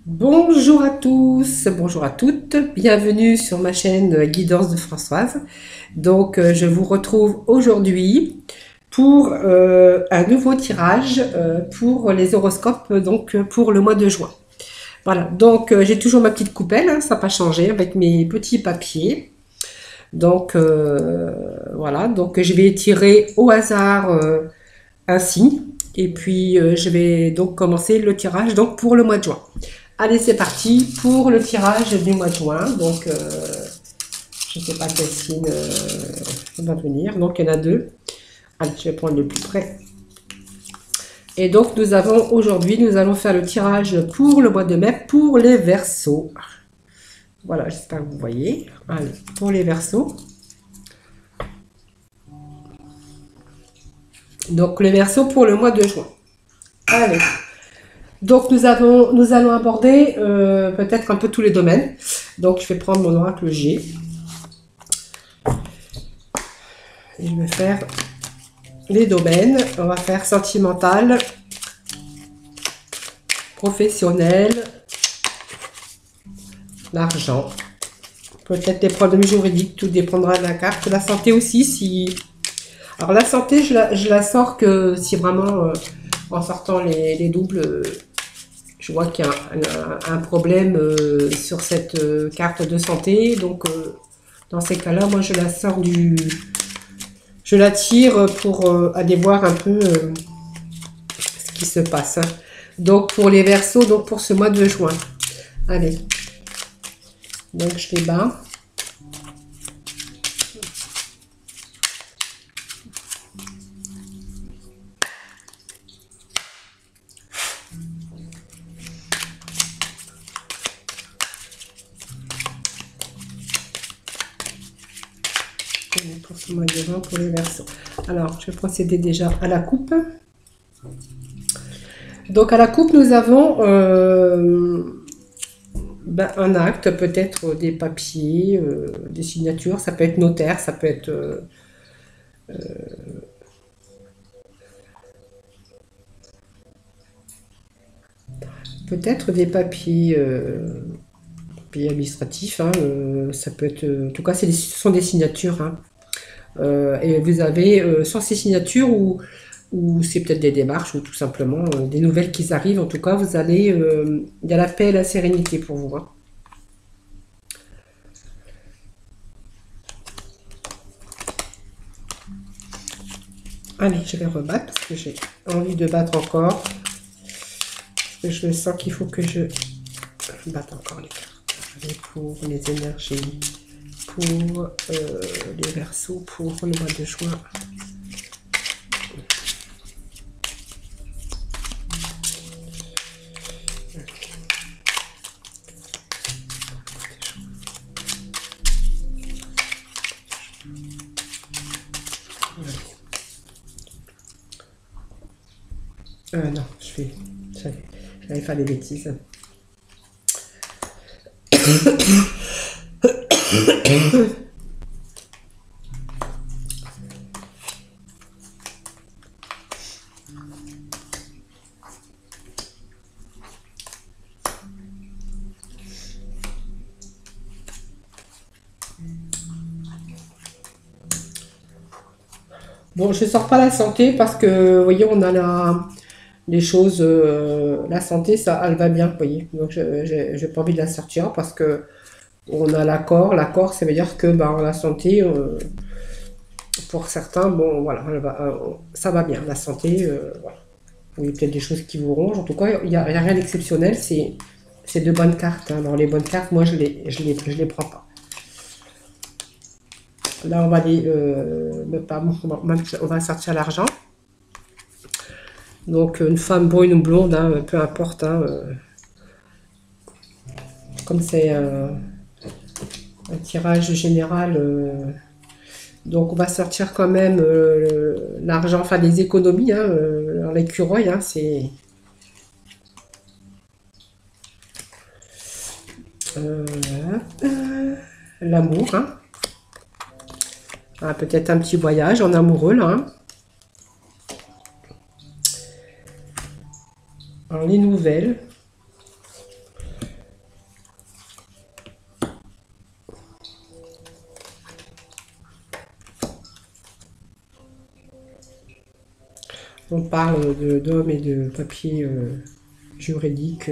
Bonjour à tous, bonjour à toutes, bienvenue sur ma chaîne Guidance de Françoise. Je vous retrouve aujourd'hui pour un nouveau tirage pour les horoscopes pour le mois de juin. Voilà, j'ai toujours ma petite coupelle, hein, ça n'a pas changé, avec mes petits papiers. Voilà, donc je vais tirer au hasard un signe et puis je vais donc commencer le tirage donc pour le mois de juin. Allez, c'est parti pour le tirage du mois de juin. Je ne sais pas quel signe va venir. Donc, il y en a deux. Allez, je vais prendre le plus près. Et donc, nous allons faire le tirage pour le mois de mai pour les Verseaux. Voilà, j'espère que vous voyez. Allez, pour les Verseaux. Donc, les Verseaux pour le mois de juin. Allez. Donc, nous allons aborder peut-être un peu tous les domaines. Donc, je vais prendre mon oracle G. Et je vais faire les domaines. On va faire sentimental, professionnel, l'argent, peut-être des problèmes juridiques, tout dépendra de la carte. La santé aussi, si... Alors la santé, je la sors que si vraiment, en sortant les doubles, je vois qu'il y a un problème sur cette carte de santé. Dans ces cas-là, moi je la sors du... Je la tire pour aller voir un peu ce qui se passe. Donc pour les Verseaux, donc pour ce mois de juin. Allez. Donc je les bats. Pour ce mois de juin pour les Verseaux. Alors je vais procéder déjà à la coupe. Donc à la coupe, nous avons un acte, peut-être des papiers, des signatures, ça peut être notaire, ça peut être peut-être des papiers, papiers administratifs, hein, ça peut être, en tout cas ce sont des signatures, hein. Et vous avez sur ces signatures ou c'est peut-être des démarches ou tout simplement des nouvelles qui arrivent. En tout cas, il y a la paix et la sérénité pour vous, hein. Allez, je vais rebattre parce que j'ai envie de battre encore. Parce que je sens qu'il faut que je batte encore les cartes. Allez, pour les énergies, pour les Verseaux, pour le mois de juin. Non, j'allais faire des bêtises. Bon, je sors pas la santé parce que, vous voyez, on a les choses, la santé, ça, elle va bien, vous voyez. Donc, je n'ai pas envie de la sortir parce que on a l'accord. L'accord, ça veut dire que ben, la santé, pour certains, bon, voilà, ça va bien. La santé, voilà. Il y a peut-être des choses qui vous rongent. En tout cas, il n'y a rien d'exceptionnel. C'est de bonnes cartes, hein. Alors, les bonnes cartes, moi, je les prends pas. Là, on va aller, on va sortir l'argent. Donc, une femme brune ou blonde, hein, peu importe, hein, comme c'est un tirage général, donc on va sortir quand même l'argent, enfin des économies, hein, dans l'écureuil, hein, c'est euh, l'amour, hein. Ah, peut-être un petit voyage en amoureux là, hein. Alors, les nouvelles. on parle d'hommes et de papiers juridiques,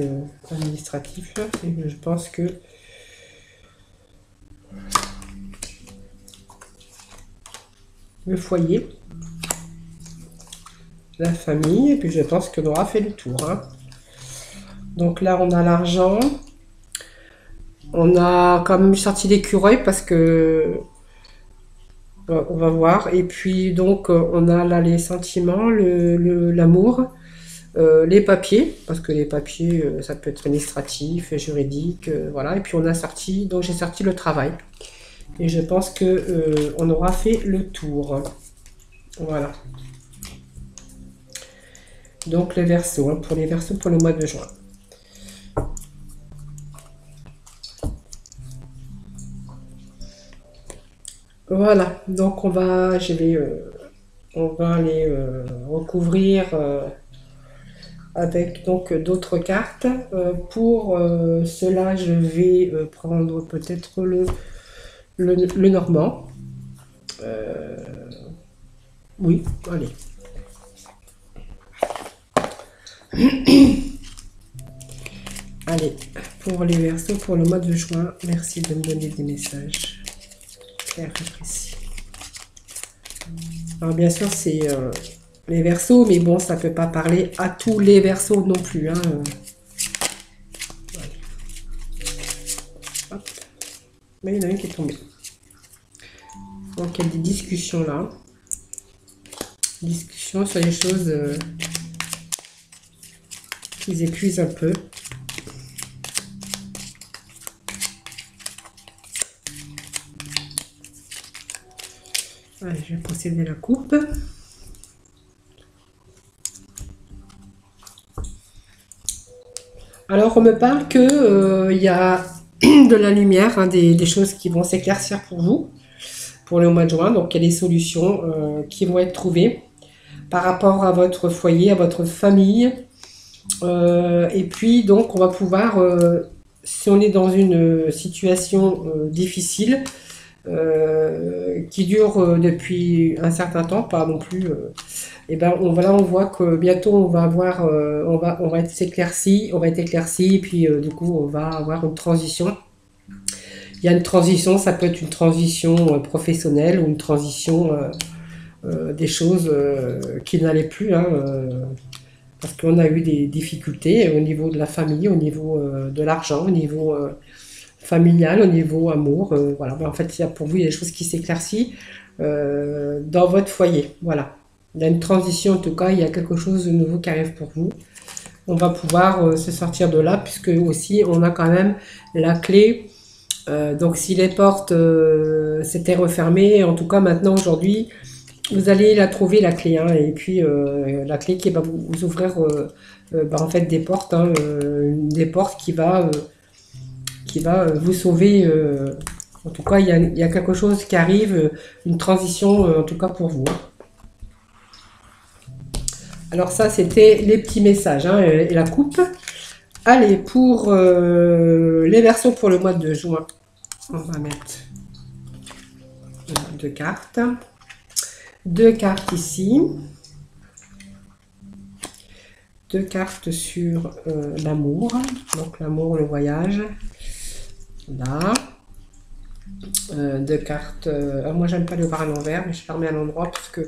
administratifs. Et je pense que le foyer, la famille, et puis je pense qu'on aura fait le tour. Hein. Donc là, on a l'argent. On a quand même sorti l'écureuil parce que on va voir. Et puis donc on a là les sentiments, l'amour, les papiers, parce que les papiers ça peut être administratif, juridique, voilà. Et puis on a sorti, donc j'ai sorti le travail. Et je pense que on aura fait le tour. Voilà. Donc les Verseaux, hein, pour les Verseaux pour le mois de juin. Voilà, donc on va aller recouvrir avec donc d'autres cartes. Pour cela, je vais prendre peut-être le normand. Oui, allez. Allez, pour les Verseaux pour le mois de juin, merci de me donner des messages. Clair et précis. Alors bien sûr, c'est les Verseaux, mais bon, ça ne peut pas parler à tous les Verseaux non plus. Hein. Voilà. Hop. Mais il y en a une qui est tombée. Donc il y a des discussions là. Discussions sur les choses qui épuisent un peu. Allez, je vais procéder la coupe. Alors, on me parle que il y a de la lumière, hein, des choses qui vont s'éclaircir pour vous, pour le mois de juin. Donc, il y a des solutions qui vont être trouvées par rapport à votre foyer, à votre famille. Et puis, donc, on va pouvoir, si on est dans une situation difficile, qui dure depuis un certain temps, pas non plus. Et ben on voit que bientôt on va avoir, on va être éclairci, et puis du coup on va avoir une transition. Il y a une transition, ça peut être une transition professionnelle ou une transition des choses qui n'allaient plus, hein, parce qu'on a eu des difficultés au niveau de la famille, au niveau de l'argent, au niveau familial, au niveau amour, voilà. En fait, il y a pour vous, il y a des choses qui s'éclaircissent dans votre foyer, voilà. Il y a une transition, en tout cas, il y a quelque chose de nouveau qui arrive pour vous. On va pouvoir se sortir de là, puisque aussi, on a quand même la clé. Donc, si les portes s'étaient refermées, en tout cas, maintenant, aujourd'hui, vous allez la trouver, la clé, hein, et puis la clé qui va vous ouvrir, en fait, des portes, hein, des portes qui va vous sauver. En tout cas, il y a quelque chose qui arrive, une transition, en tout cas pour vous. Alors ça, c'était les petits messages, hein, et la coupe. Allez, pour les Verseaux pour le mois de juin, on va mettre deux cartes. Deux cartes ici. Deux cartes sur l'amour. Donc l'amour, le voyage. Là. Deux cartes. Moi, j'aime pas le voir à l'envers, mais je la remets à l'endroit parce que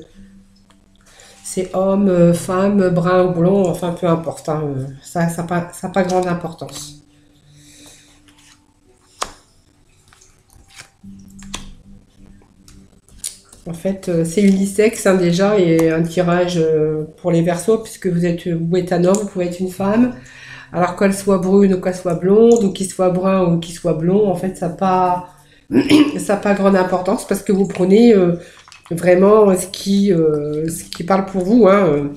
c'est homme, femme, brun ou blond, enfin peu importe. Hein, ça n'a pas grande importance. En fait, c'est unisexe, hein, déjà, et un tirage pour les Verseaux, puisque vous êtes un homme, vous pouvez être une femme. Alors qu'elle soit brune ou qu'elle soit blonde, ou qu'il soit brun ou qu'il soit blond, en fait, ça n'a pas, ça n'a pas grande importance, parce que vous prenez vraiment ce qui parle pour vous. Hein.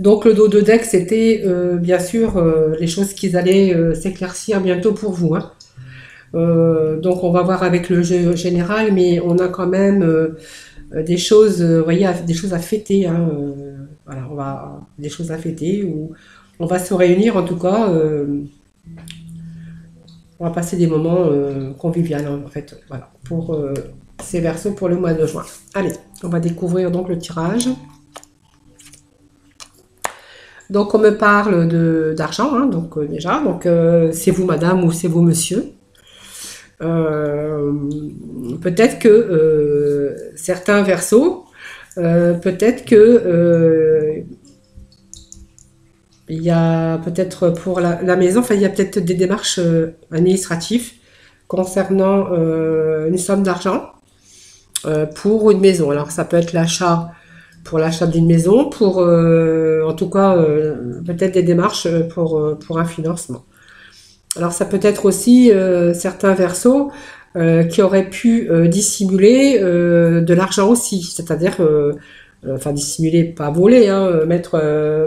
Donc le dos de deck, c'était bien sûr les choses qui allaient s'éclaircir bientôt pour vous. Hein. Donc on va voir avec le jeu général, mais on a quand même des choses, vous voyez, des choses à fêter. Hein, voilà, on va des choses à fêter, où on va se réunir en tout cas. On va passer des moments conviviaux, en fait, voilà, pour ces Verseaux pour le mois de juin. Allez, on va découvrir donc le tirage. Donc on me parle d'argent, hein, donc déjà, donc c'est vous madame ou c'est vous monsieur. Euh, Peut-être que certains versos, peut-être que il y a peut-être pour la maison, enfin il y a peut-être des démarches administratives concernant une somme d'argent pour une maison. Alors ça peut être l'achat pour l'achat d'une maison, pour en tout cas peut-être des démarches pour un financement. Alors ça peut être aussi certains versos qui auraient pu dissimuler de l'argent aussi, c'est-à-dire enfin dissimuler, pas voler, hein, mettre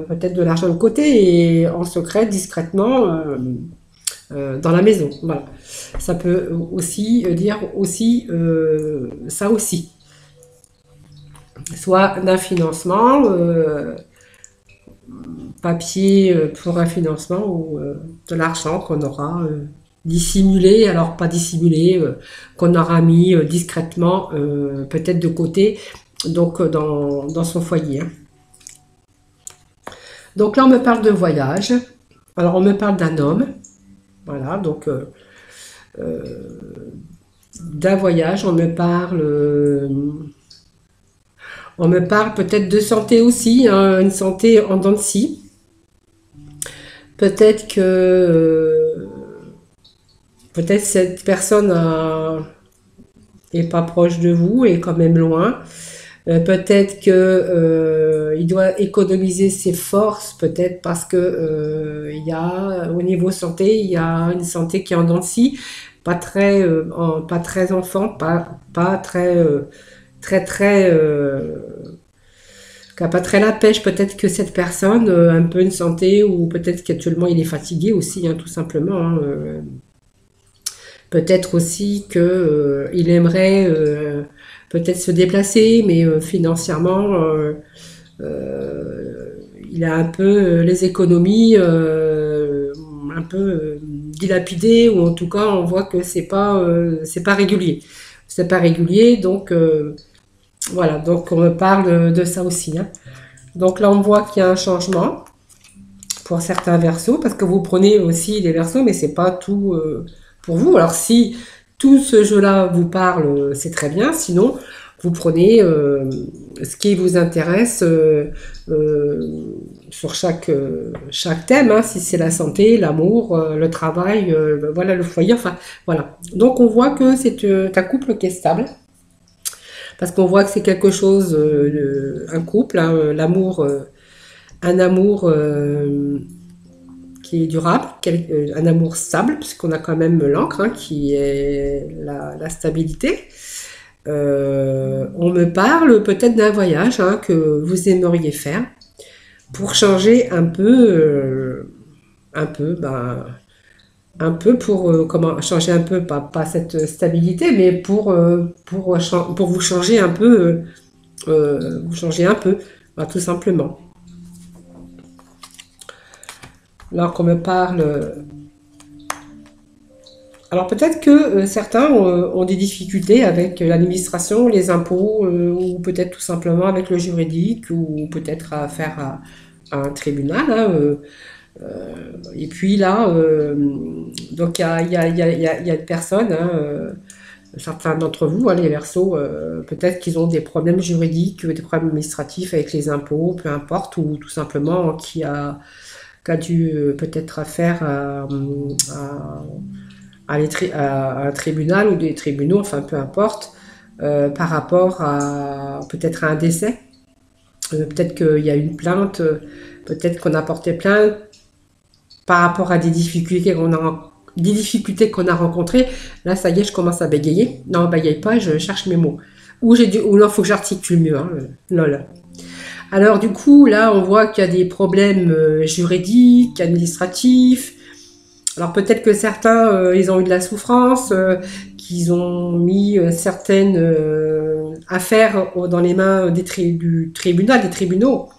peut-être de l'argent de côté et en secret, discrètement dans la maison. Voilà. Ça peut aussi dire aussi ça aussi, soit d'un financement papier pour un financement ou de l'argent qu'on aura dissimulé, alors pas dissimulé, qu'on aura mis discrètement peut-être de côté, donc dans son foyer. Hein. Donc là on me parle de voyage, alors on me parle d'un homme, voilà, donc d'un voyage, on me parle peut-être de santé aussi, hein, une santé en dents de scie. Peut-être que peut-être cette personne est pas proche de vous, est quand même loin. Peut-être que il doit économiser ses forces, peut-être parce que il y a au niveau santé, il y a une santé qui est en dents de scie, pas très enfant, pas très très qui n'a pas très la pêche. Peut-être que cette personne a un peu une santé ou peut-être qu'actuellement il est fatigué aussi, hein, tout simplement. Hein, peut-être aussi que il aimerait peut-être se déplacer, mais financièrement, il a un peu les économies un peu dilapidées, ou en tout cas on voit que c'est pas régulier. C'est pas régulier, donc voilà, donc on me parle de ça aussi. Hein. Donc là on voit qu'il y a un changement pour certains versos, parce que vous prenez aussi les versos, mais c'est pas tout pour vous. Alors si tout ce jeu-là vous parle, c'est très bien. Sinon, vous prenez ce qui vous intéresse sur chaque thème. Hein, si c'est la santé, l'amour, le travail, voilà le foyer. Enfin, voilà. Donc on voit que c'est un couple qui est stable. Parce qu'on voit que c'est quelque chose, un couple, hein, l'amour, un amour qui est durable, un amour stable, puisqu'on a quand même l'encre hein, qui est la stabilité. On me parle peut-être d'un voyage hein, que vous aimeriez faire pour changer un peu pour comment changer un peu, pas cette stabilité, mais pour vous changer un peu, bah, tout simplement. Alors qu'on me parle. Alors peut-être que certains ont des difficultés avec l'administration, les impôts, ou peut-être tout simplement avec le juridique, ou peut-être à faire à un tribunal. Hein, et puis là, donc il y a une personne, hein, certains d'entre vous, hein, les Verseaux, peut-être qu'ils ont des problèmes juridiques, des problèmes administratifs avec les impôts, peu importe, ou tout simplement qui a dû peut-être affaire à un tribunal ou des tribunaux, enfin peu importe, par rapport à peut-être à un décès. Peut-être qu'il y a une plainte, peut-être qu'on a porté plainte par rapport à des difficultés qu'on a rencontrées. Là, ça y est, je commence à bégayer. Non, bégaye pas, je cherche mes mots. Ou non, faut que j'articule mieux. Hein, lol. Alors du coup, là, on voit qu'il y a des problèmes juridiques, administratifs. Alors peut-être que certains, ils ont eu de la souffrance, qu'ils ont mis certaines affaires dans les mains du tribunal, des tribunaux.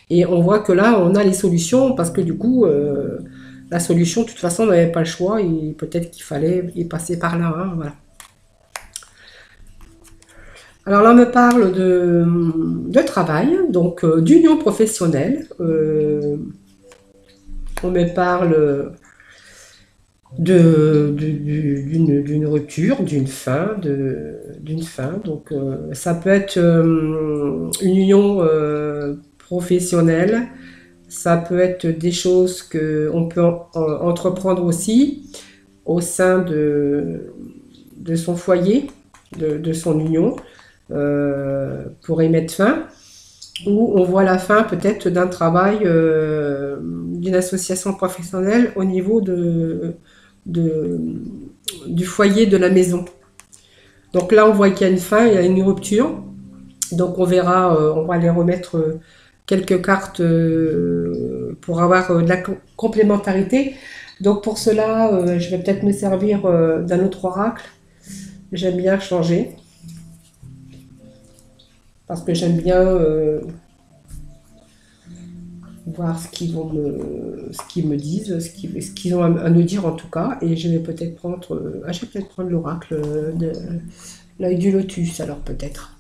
Et on voit que là, on a les solutions, parce que du coup, la solution, de toute façon, on n'avait pas le choix, et peut-être qu'il fallait y passer par là. Hein, voilà. Alors là, on me parle de travail, donc d'union professionnelle. On me parle d'une rupture, d'une fin. Donc, ça peut être une union professionnelle. Ça peut être des choses que on peut entreprendre aussi au sein de son foyer, de son union, pour y mettre fin. Ou on voit la fin peut-être d'un travail, d'une association professionnelle au niveau de- du foyer de la maison. Donc là, on voit qu'il y a une fin, il y a une rupture. Donc on verra, on va aller remettre quelques cartes pour avoir de la complémentarité. Donc pour cela, je vais peut-être me servir d'un autre oracle. J'aime bien changer parce que j'aime bien voir ce qu'ils me disent, ce qu'ils ont à nous dire en tout cas. Et je vais peut-être prendre, je vais peut-être prendre l'oracle de l'œil du lotus alors peut-être.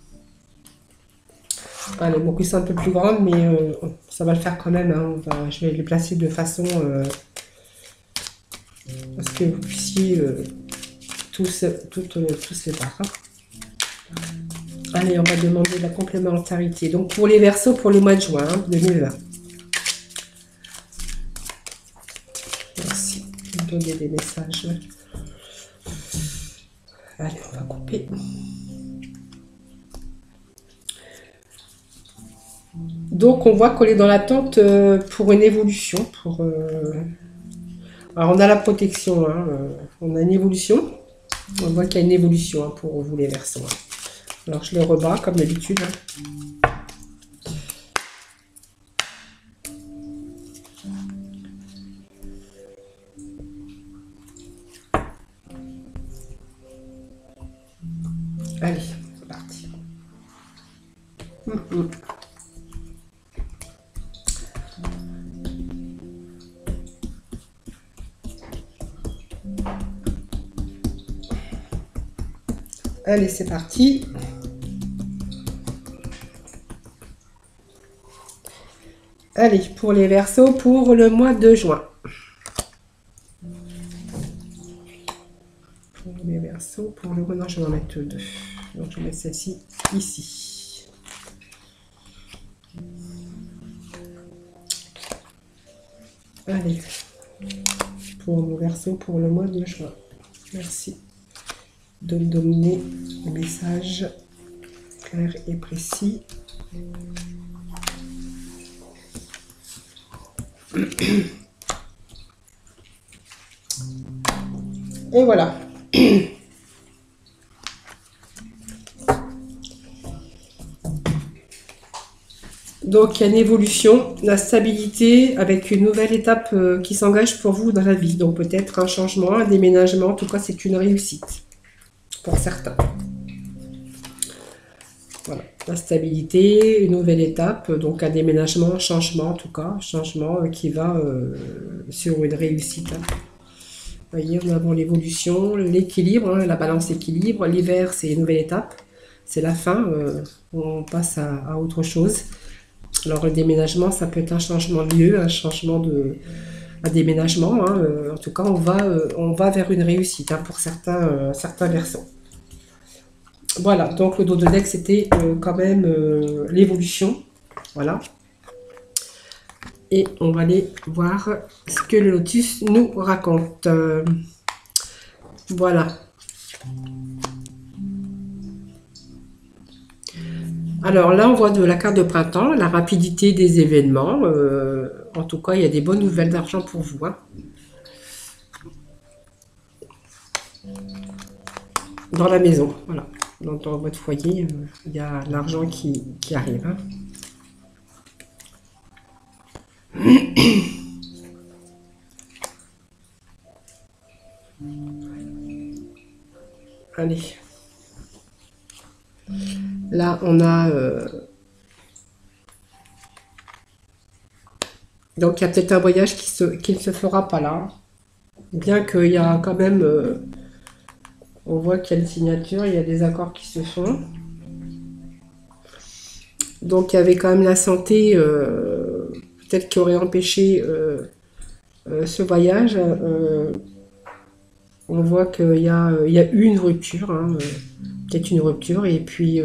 Allez, bon, c'est un peu plus grande, mais ça va le faire quand même, hein. Je vais les placer de façon à ce que vous puissiez tous les voir, hein. Allez, on va demander la complémentarité. Donc pour les Verseaux, pour le mois de juin 2020. Merci de donner des messages. Allez, on va couper. Donc on voit qu'on est dans l'attente pour une évolution. Alors on a la protection, hein, on a une évolution. On voit qu'il y a une évolution, hein, pour vous les Verseaux, hein. Alors je les rebats comme d'habitude, hein. Allez, c'est parti. Allez, c'est parti. Allez, pour les Verseaux, pour le mois de juin. Pour les Verseaux, pour le mois... Non, je vais en mettre deux. Donc, je vais mettre celle-ci ici. Allez, pour nos Verseaux, pour le mois de juin. Merci de me donner le message clair et précis. Et voilà. Donc il y a une évolution, la stabilité avec une nouvelle étape qui s'engage pour vous dans la vie. Donc peut-être un changement, un déménagement, en tout cas c'est une réussite pour certains. Voilà, la stabilité, une nouvelle étape, donc un déménagement, un changement en tout cas, un changement qui va sur une réussite, hein. Vous voyez, on a l'évolution, l'équilibre, hein, la balance équilibre. L'hiver, c'est une nouvelle étape, c'est la fin, on passe à autre chose. Alors le déménagement, ça peut être un changement de lieu, un déménagement, hein. En tout cas, on va vers une réussite, hein, pour certains Verseaux. Voilà, donc le dos de deck, c'était quand même l'évolution. Voilà. Et on va aller voir ce que le lotus nous raconte. Voilà. Alors là, on voit de la carte de printemps, la rapidité des événements. En tout cas, il y a des bonnes nouvelles d'argent pour vous, hein. Dans la maison, voilà. Dans votre foyer, il y a l'argent qui arrive, hein. Allez. Là, on a... donc, il y a peut-être un voyage qui ne se fera pas là. Bien qu'il y a quand même... on voit qu'il y a une signature, il y a des accords qui se font. Donc, il y avait quand même la santé, peut-être qui aurait empêché ce voyage, on voit il y a eu une rupture, hein, peut-être une rupture, et puis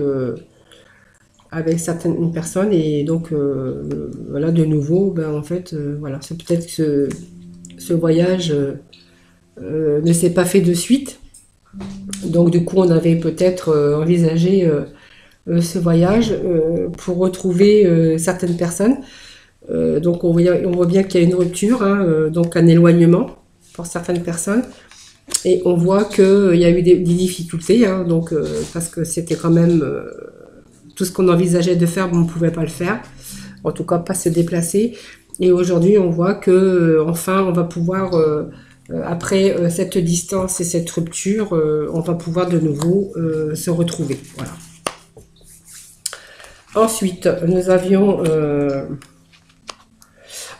avec certaines personnes, et donc voilà, de nouveau, ben, en fait, voilà, c'est peut-être que ce voyage ne s'est pas fait de suite. Donc du coup, on avait peut-être envisagé ce voyage pour retrouver certaines personnes. Donc on voit bien qu'il y a une rupture, hein, donc un éloignement pour certaines personnes. Et on voit qu'il y a eu des difficultés, hein, donc, parce que c'était quand même tout ce qu'on envisageait de faire, on ne pouvait pas le faire, en tout cas pas se déplacer. Et aujourd'hui, on voit que enfin, on va pouvoir, après cette distance et cette rupture, on va pouvoir de nouveau se retrouver. Voilà. Ensuite, nous avions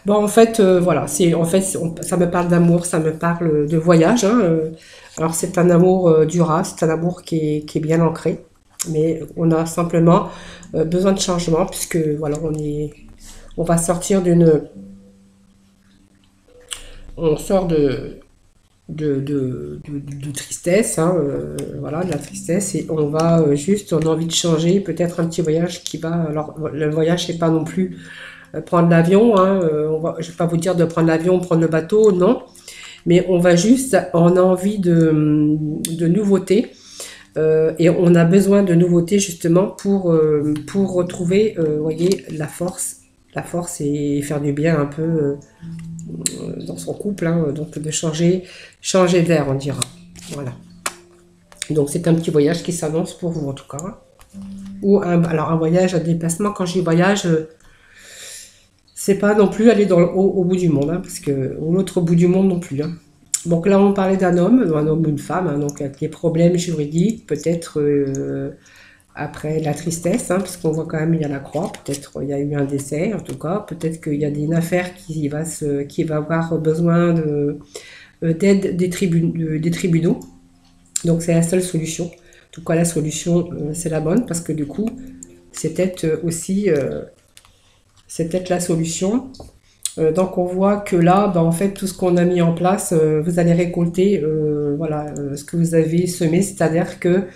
bon, en fait, voilà, ça me parle d'amour, ça me parle de voyage, hein, alors c'est un amour durable, c'est un amour qui est bien ancré, mais on a simplement besoin de changement puisque voilà, on va sortir on sort de tristesse, hein, voilà, de la tristesse, et on va on a envie de changer, peut-être un petit voyage qui va, alors le voyage c'est pas non plus prendre l'avion, hein, je ne vais pas vous dire de prendre l'avion, prendre le bateau, non. Mais on a envie de nouveautés. Et on a besoin de nouveautés justement pour retrouver, voyez, la force et faire du bien un peu dans son couple, hein, donc de changer d'air, on dira. Voilà. Donc c'est un petit voyage qui s'annonce pour vous en tout cas. Alors un voyage, un déplacement, quand je dis voyage, c'est pas non plus aller au bout du monde, hein, parce que ou l'autre bout du monde non plus. Hein. Donc là, on parlait d'un homme ou une femme, hein, donc avec des problèmes juridiques, peut-être après la tristesse, hein, parce qu'on voit quand même il y a la croix, peut-être il y a eu un décès, en tout cas, peut-être qu'il y a une affaire qui va avoir besoin d'aide des tribunaux. Donc c'est la seule solution. En tout cas, la solution, c'est la bonne, parce que du coup, c'est peut-être aussi c'est peut-être la solution. Donc on voit que là, bah, en fait, tout ce qu'on a mis en place, vous allez récolter voilà, ce que vous avez semé, c'est-à-dire que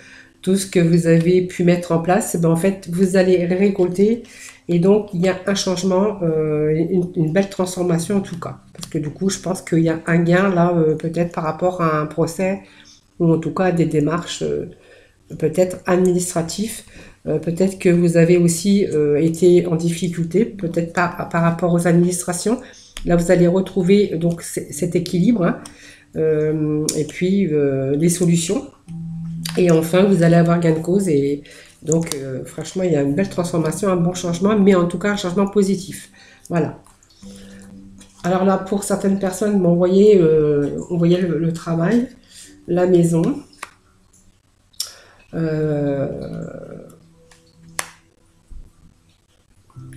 tout ce que vous avez pu mettre en place, ben, en fait, vous allez récolter. Et donc, il y a un changement, une belle transformation en tout cas. Parce que du coup, je pense qu'il y a un gain là, peut-être par rapport à un procès, ou en tout cas à des démarches peut-être administratif. Peut-être que vous avez aussi été en difficulté, peut-être pas par rapport aux administrations. Là, vous allez retrouver donc cet équilibre, hein, et puis les solutions. Et enfin, vous allez avoir gain de cause. Et donc, franchement, il y a une belle transformation, un bon changement, mais en tout cas, un changement positif. Voilà. Alors là, pour certaines personnes, bon, on voyait le travail, la maison.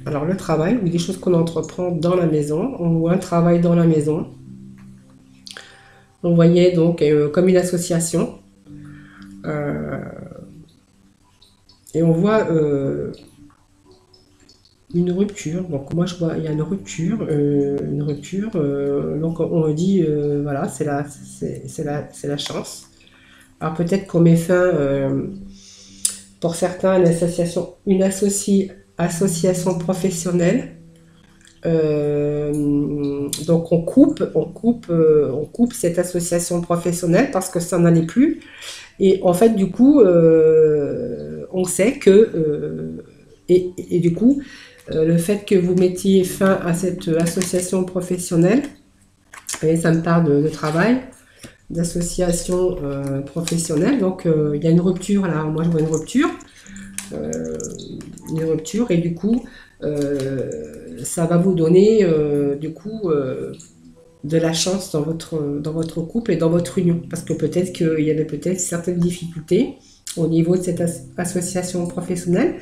Alors le travail, ou des choses qu'on entreprend dans la maison, on voit un travail dans la maison. On voyait donc comme une association. Euh, et on voit une rupture. Donc moi je vois, il y a une rupture, donc on dit, voilà, c'est la chance. Alors peut-être qu'on met fin, pour certains, à association professionnelle. Donc on coupe cette association professionnelle parce que ça n'en est plus. Et en fait, du coup, on sait que et du coup, le fait que vous mettiez fin à cette association professionnelle, et ça me parle de travail, d'association professionnelle. Donc il y a une rupture là. Moi, je vois une rupture, et du coup ça va vous donner du coup de la chance dans votre couple et dans votre union, parce que peut-être qu'il y avait peut-être certaines difficultés au niveau de cette association professionnelle.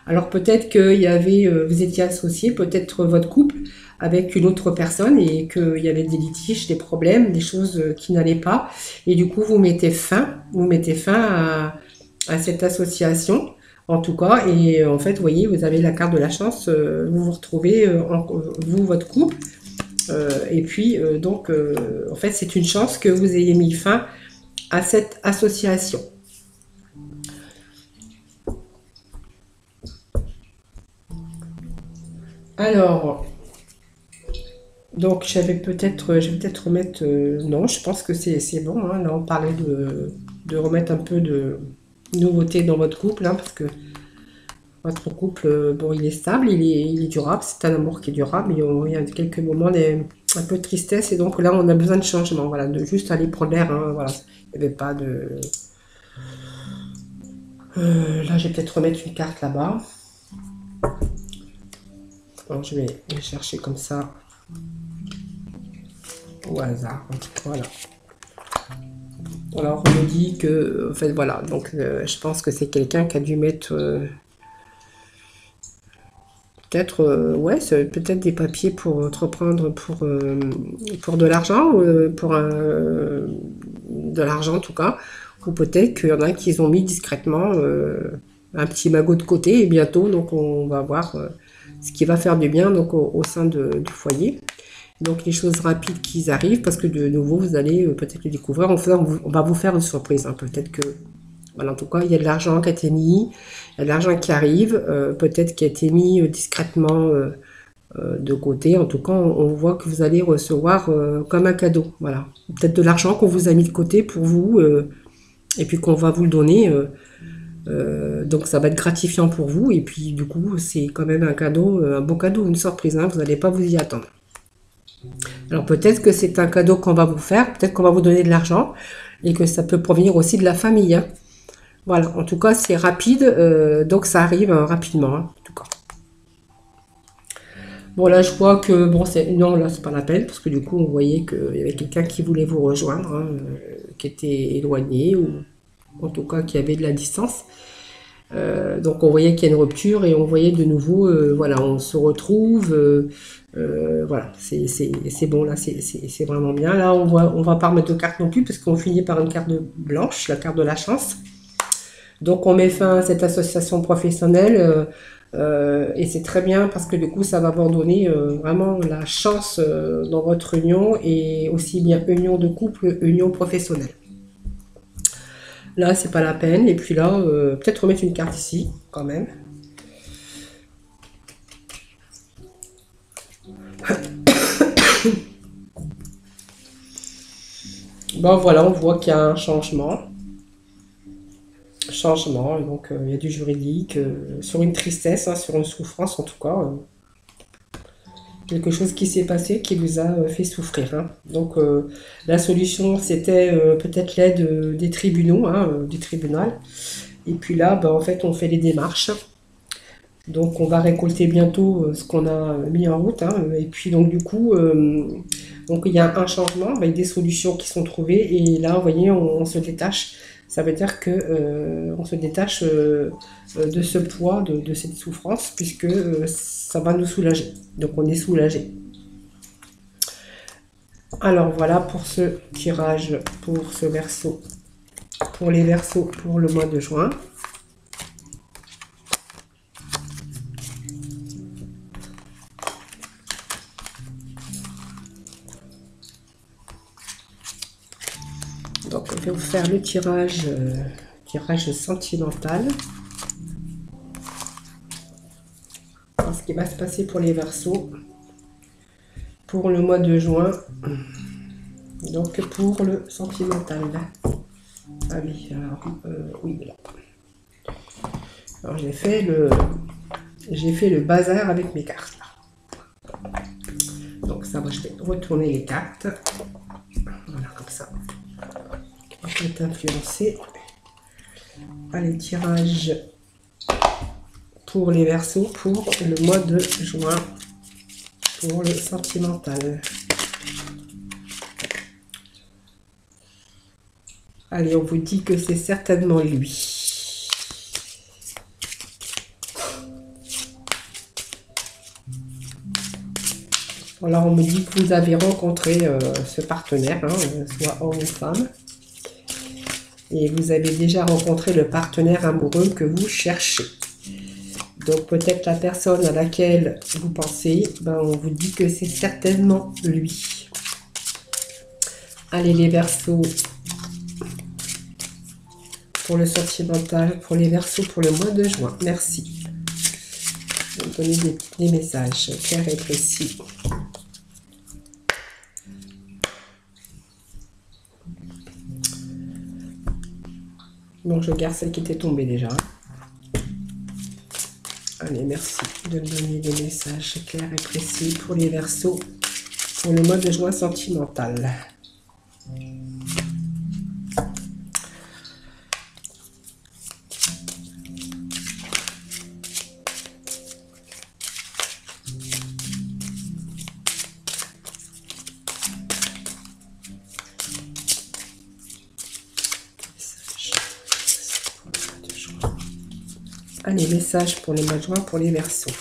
Alors peut-être qu'il y avait vous étiez associé, peut-être votre couple avec une autre personne, et qu'il y avait des litiges, des problèmes, des choses qui n'allaient pas, et du coup vous mettez fin à cette association, en tout cas. Et en fait, vous voyez, vous avez la carte de la chance, vous vous retrouvez, vous, votre couple, Et puis, donc, en fait, c'est une chance que vous ayez mis fin à cette association. Alors, donc, je vais peut-être remettre... non, je pense que c'est bon, hein. Là, on parlait de remettre un peu de nouveauté dans votre couple, hein, parce que votre couple, bon, il est stable, il est durable, c'est un amour qui est durable, mais il y a quelques moments un peu de tristesse, et donc là, on a besoin de changement, voilà, de juste aller prendre l'air, hein, voilà. Il n'y avait pas de... là, je vais peut-être remettre une carte là-bas. Alors, je vais chercher comme ça, au hasard, voilà. Alors, on me dit que, en fait, voilà, donc je pense que c'est quelqu'un qui a dû mettre... peut-être, ouais, c'est peut-être des papiers pour entreprendre pour de l'argent, de l'argent en tout cas, ou peut-être qu'il y en a qui ont mis discrètement un petit magot de côté, et bientôt, donc on va voir ce qui va faire du bien donc au sein du foyer. Donc les choses rapides qui arrivent, parce que de nouveau, vous allez peut-être le découvrir, on va vous faire une surprise, hein, peut-être que... Voilà, en tout cas, il y a de l'argent qui a été mis, il y a de l'argent qui arrive, peut-être qui a été mis discrètement de côté. En tout cas, on voit que vous allez recevoir comme un cadeau. Voilà, peut-être de l'argent qu'on vous a mis de côté pour vous, et puis qu'on va vous le donner. Donc ça va être gratifiant pour vous, et puis du coup, c'est quand même un cadeau, un beau cadeau, une surprise, hein, vous n'allez pas vous y attendre. Alors peut-être que c'est un cadeau qu'on va vous faire, peut-être qu'on va vous donner de l'argent, et que ça peut provenir aussi de la famille, hein. Voilà, en tout cas, c'est rapide, donc ça arrive rapidement, hein, en tout cas. Bon, là, je vois que, bon, non, là, c'est pas la peine, parce que du coup, on voyait qu'il y avait quelqu'un qui voulait vous rejoindre, hein, qui était éloigné, ou en tout cas, qui avait de la distance. Donc, on voyait qu'il y a une rupture, et on voyait de nouveau, voilà, on se retrouve, voilà, c'est bon, là, c'est vraiment bien. Là, on va pas remettre de carte non plus, parce qu'on finit par une carte blanche, la carte de la chance. Donc on met fin à cette association professionnelle, et c'est très bien parce que du coup ça va vous donner vraiment la chance dans votre union, et aussi bien union de couple, union professionnelle. Là c'est pas la peine, et puis là peut-être remettre une carte ici quand même. Bon voilà, on voit qu'il y a un changement, donc il y a du juridique, sur une tristesse, hein, sur une souffrance en tout cas, quelque chose qui s'est passé qui vous a fait souffrir, hein. Donc la solution c'était peut-être l'aide des tribunaux, hein, du tribunal, et puis là en fait on fait les démarches, donc on va récolter bientôt ce qu'on a mis en route, hein, et puis donc du coup donc il y a un changement, des solutions qui sont trouvées, et là vous voyez on se détache. Ça veut dire que on se détache de ce poids, de cette souffrance, puisque ça va nous soulager. Donc on est soulagé. Alors voilà pour ce tirage, pour ce verso, pour les versos pour le mois de juin. Donc je vais vous faire le tirage sentimental. Alors, ce qui va se passer pour les Verseaux pour le mois de juin. Donc pour le sentimental. Ah oui, alors oui, là. Alors j'ai fait le bazar avec mes cartes. Donc ça, moi je vais retourner les cartes. Voilà, comme ça. Je vais influencer. Allez, tirage pour les Verseaux pour le mois de juin, pour le sentimental. Allez, on vous dit que c'est certainement lui. Alors, on me dit que vous avez rencontré ce partenaire, hein, soit homme ou femme. Et vous avez déjà rencontré le partenaire amoureux que vous cherchez. Donc peut-être la personne à laquelle vous pensez, ben, on vous dit que c'est certainement lui. Allez les Verseaux, pour le sentimental, pour les Verseaux pour le mois de juin. Merci. Je vais vous donner des messages clairs et précis. Bon, je garde celle qui était tombée déjà. Allez, merci de me donner des messages clairs et précis pour les Verseaux pour le mois de juin sentimental. Allez, message pour le mois de juin pour les Verseaux.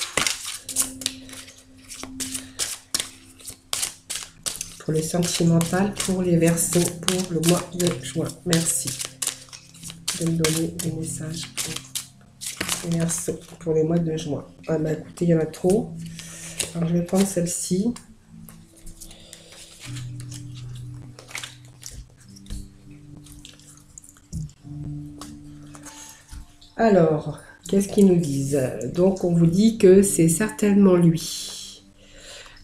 Pour le sentimental, pour les Verseaux, pour le mois de juin. Merci de me donner des messages pour les Verseaux, pour les mois de juin. Ah bah écoutez, il y en a trop. Alors je vais prendre celle-ci. Alors, qu'est-ce qu'ils nous disent? Donc, on vous dit que c'est certainement lui.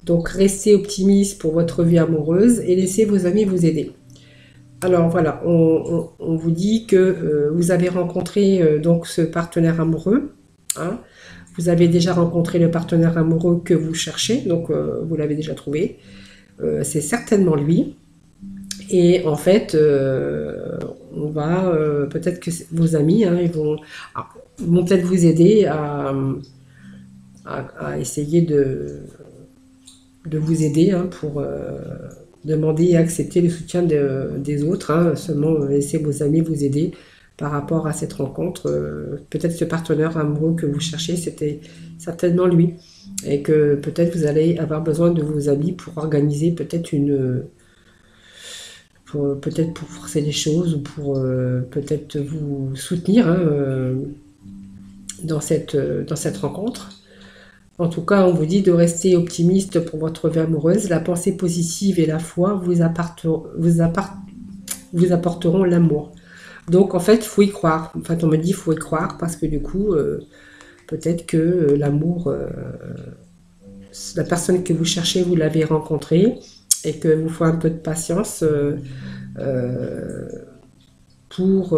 Donc, restez optimiste pour votre vie amoureuse et laissez vos amis vous aider. Alors, voilà, on vous dit que vous avez rencontré donc ce partenaire amoureux. Hein. Vous avez déjà rencontré le partenaire amoureux que vous cherchez, donc vous l'avez déjà trouvé. C'est certainement lui. Et en fait, on va peut-être que vos amis, hein, ils vont peut-être vous aider à essayer de vous aider hein, pour demander et accepter le soutien des autres. Hein, seulement laissez vos amis vous aider par rapport à cette rencontre. Peut-être ce partenaire amoureux que vous cherchez, c'était certainement lui. Et que peut-être vous allez avoir besoin de vos amis pour organiser peut-être peut-être pour forcer les choses ou pour peut-être vous soutenir hein, dans cette rencontre. En tout cas, on vous dit de rester optimiste pour votre vie amoureuse. La pensée positive et la foi vous apporteront l'amour. Donc, en fait, il faut y croire. En fait, on me dit qu'il faut y croire parce que du coup, peut-être que l'amour, la personne que vous cherchez, vous l'avez rencontrée et que vous faut un peu de patience pour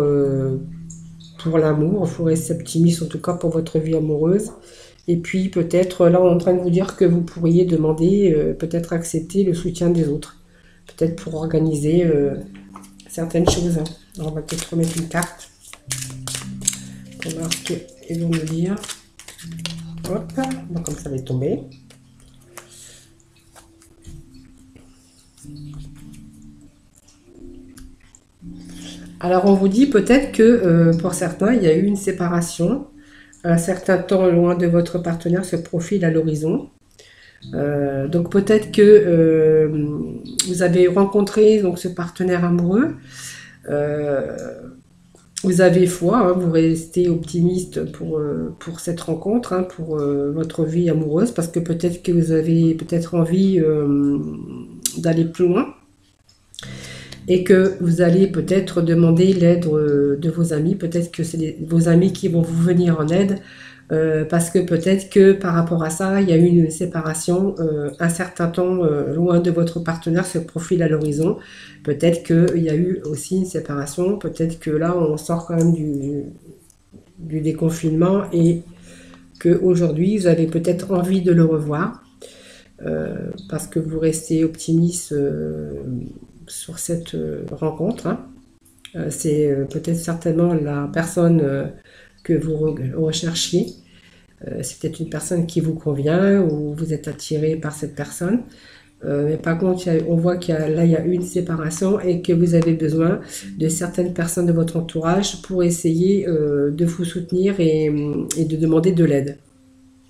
l'amour. Il faut rester optimiste, en tout cas pour votre vie amoureuse. Et puis peut-être, là on est en train de vous dire que vous pourriez demander, peut-être accepter le soutien des autres. Peut-être pour organiser certaines choses. Alors, on va peut-être remettre une carte pour voir ce qu'ils vont nous dire. Hop, donc comme ça va tomber. Alors on vous dit peut-être que pour certains, il y a eu une séparation. Un certain temps loin de votre partenaire se profile à l'horizon. Donc peut-être que vous avez rencontré donc, ce partenaire amoureux. Vous avez foi, hein, vous restez optimiste pour cette rencontre, hein, pour votre vie amoureuse, parce que peut-être que vous avez peut-être envie d'aller plus loin. Et que vous allez peut-être demander l'aide de vos amis. Peut-être que c'est vos amis qui vont vous venir en aide. Parce que peut-être que par rapport à ça, il y a eu une séparation. Un certain temps loin de votre partenaire se profile à l'horizon. Peut-être qu'il y a eu aussi une séparation. Peut-être que là, on sort quand même du déconfinement. Et qu'aujourd'hui, vous avez peut-être envie de le revoir. Parce que vous restez optimiste sur cette rencontre. Hein. C'est peut-être certainement la personne que vous recherchiez. C'est peut-être une personne qui vous convient ou vous êtes attiré par cette personne. Mais par contre, on voit qu'il y a eu une séparation et que vous avez besoin de certaines personnes de votre entourage pour essayer de vous soutenir et de demander de l'aide.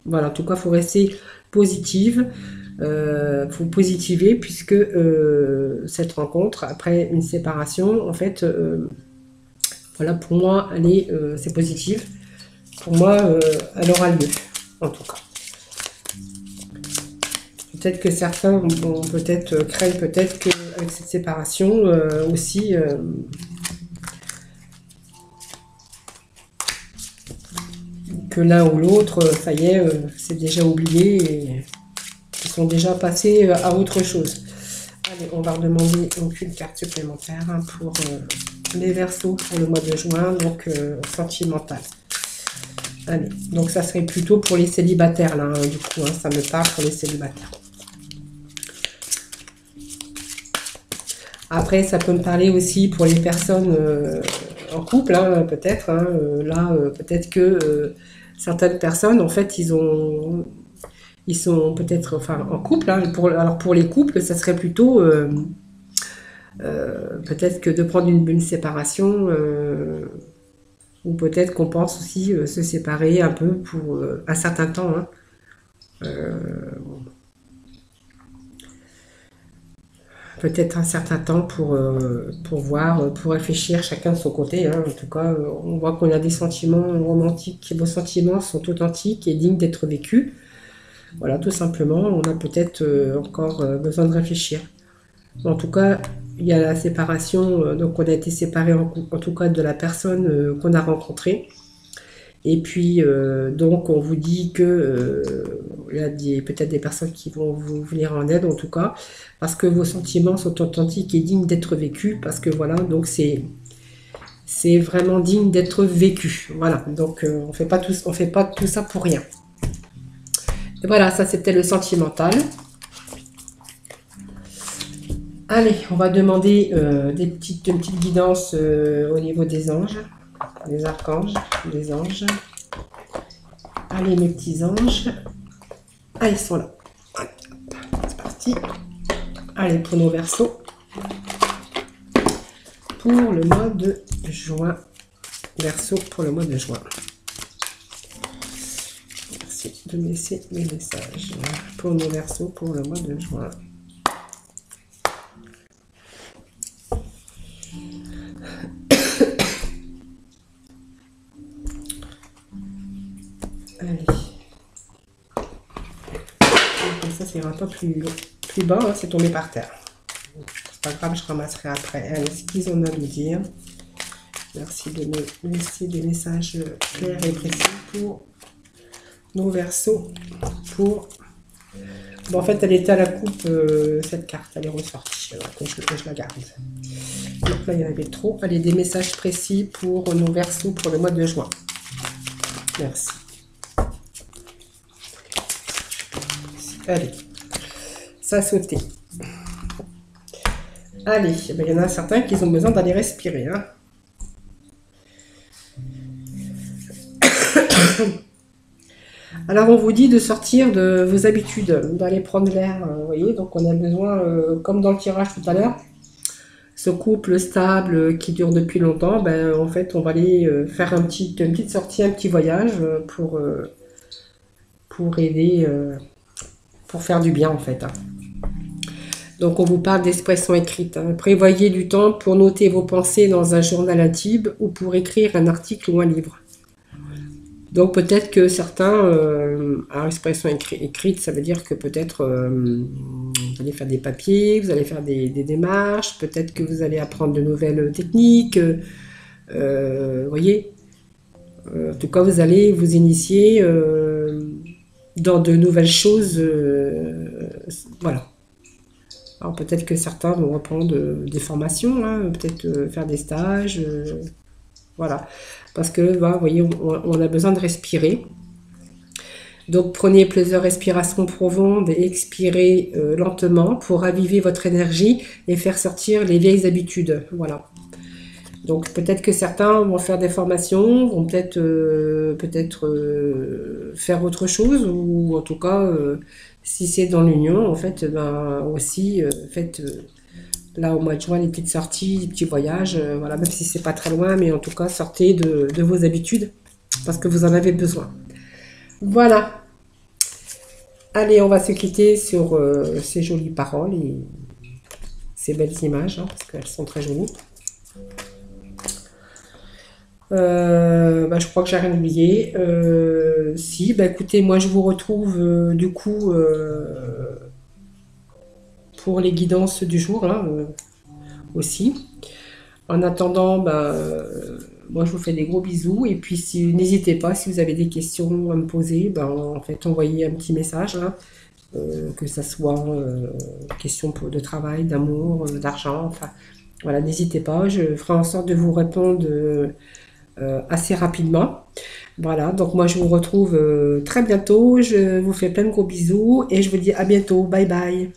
Voilà, en tout cas, il faut rester positive. Faut positiver puisque cette rencontre après une séparation en fait voilà pour moi c'est positif pour moi elle aura lieu. en tout cas. Peut-être que certains vont peut-être craignent peut-être qu'avec cette séparation aussi, que l'un ou l'autre, ça y est, c'est déjà oublié et ils sont déjà passés à autre chose. Allez, on va redemander donc une carte supplémentaire hein, pour les Verseaux pour le mois de juin, donc sentimental. Allez, donc ça serait plutôt pour les célibataires là, hein, du coup, hein, ça me parle pour les célibataires. Après, ça peut me parler aussi pour les personnes en couple, hein, peut-être. Hein, là, peut-être que certaines personnes, en fait, ils sont peut-être enfin, en couple. Hein, alors pour les couples, ça serait plutôt peut-être que de prendre une séparation, ou peut-être qu'on pense aussi se séparer un peu pour un certain temps. Hein. Peut-être un certain temps pour voir, pour réfléchir chacun de son côté. Hein. En tout cas, on voit qu'on a des sentiments romantiques, vos sentiments sont authentiques et dignes d'être vécus. Voilà, tout simplement, on a peut-être encore besoin de réfléchir. En tout cas, il y a la séparation, donc on a été séparé en tout cas de la personne qu'on a rencontrée. Et puis, donc, on vous dit que il y a peut-être des personnes qui vont vous venir en aide, en tout cas, parce que vos sentiments sont authentiques et dignes d'être vécus, parce que voilà, donc c'est vraiment digne d'être vécu. Voilà, donc on fait pas tout ça pour rien. Et voilà, ça c'était le sentimental. Allez, on va demander une petite guidance au niveau des anges. Les archanges, les anges. Allez, mes petits anges. Ah, ils sont là. C'est parti. Allez, pour nos Verseaux. Pour le mois de juin. Verseau pour le mois de juin. Merci de me laisser mes messages. Pour nos Verseaux pour le mois de juin. Allez. Comme ça, c'est un peu plus bas, hein, c'est tombé par terre. C'est pas grave, je ramasserai après. Allez, ce qu'ils ont à nous dire. Merci de me laisser des messages clairs et précis pour nos Verseaux. Pour... Bon, en fait, elle était à la coupe, cette carte, elle est ressortie. Alors, que je la garde. Donc là, il y en avait trop. Allez, des messages précis pour nos Verseaux pour le mois de juin. Merci. Allez, ça a sauté. Allez, il y en a certains qui ont besoin d'aller respirer. Hein. Alors, on vous dit de sortir de vos habitudes, d'aller prendre l'air. Vous voyez, donc on a besoin, comme dans le tirage tout à l'heure, ce couple stable qui dure depuis longtemps, ben, en fait, on va aller faire une petite sortie, un petit voyage pour aider... pour faire du bien en fait. Hein. Donc on vous parle d'expression écrite. Hein. Prévoyez du temps pour noter vos pensées dans un journal intime ou pour écrire un article ou un livre. Donc peut-être que certains, alors expression écrite, ça veut dire que peut-être vous allez faire des papiers, vous allez faire des démarches, peut-être que vous allez apprendre de nouvelles techniques, voyez. En tout cas, vous allez vous initier dans de nouvelles choses, voilà. Alors peut-être que certains vont reprendre des formations, hein, peut-être faire des stages, voilà. Parce que, bah, vous voyez, on a besoin de respirer. Donc prenez plusieurs respirations profondes et expirez lentement pour raviver votre énergie et faire sortir les vieilles habitudes, voilà. Donc peut-être que certains vont faire des formations, vont peut-être faire autre chose, ou en tout cas, si c'est dans l'union, en fait, ben aussi, faites là au mois de juin des petites sorties, des petits voyages, voilà, même si c'est pas très loin, mais en tout cas, sortez de vos habitudes, parce que vous en avez besoin. Voilà. Allez, on va se quitter sur ces jolies paroles et ces belles images, hein, parce qu'elles sont très jolies. Bah, je crois que j'ai rien oublié. Si, bah écoutez, moi je vous retrouve du coup pour les guidances du jour hein, aussi. En attendant, bah, moi je vous fais des gros bisous et puis si, n'hésitez pas si vous avez des questions à me poser, ben, en fait envoyez un petit message, hein, que ça soit question de travail, d'amour, d'argent, enfin voilà, n'hésitez pas, je ferai en sorte de vous répondre assez rapidement. Voilà, donc moi je vous retrouve très bientôt, je vous fais plein de gros bisous et je vous dis à bientôt, bye bye.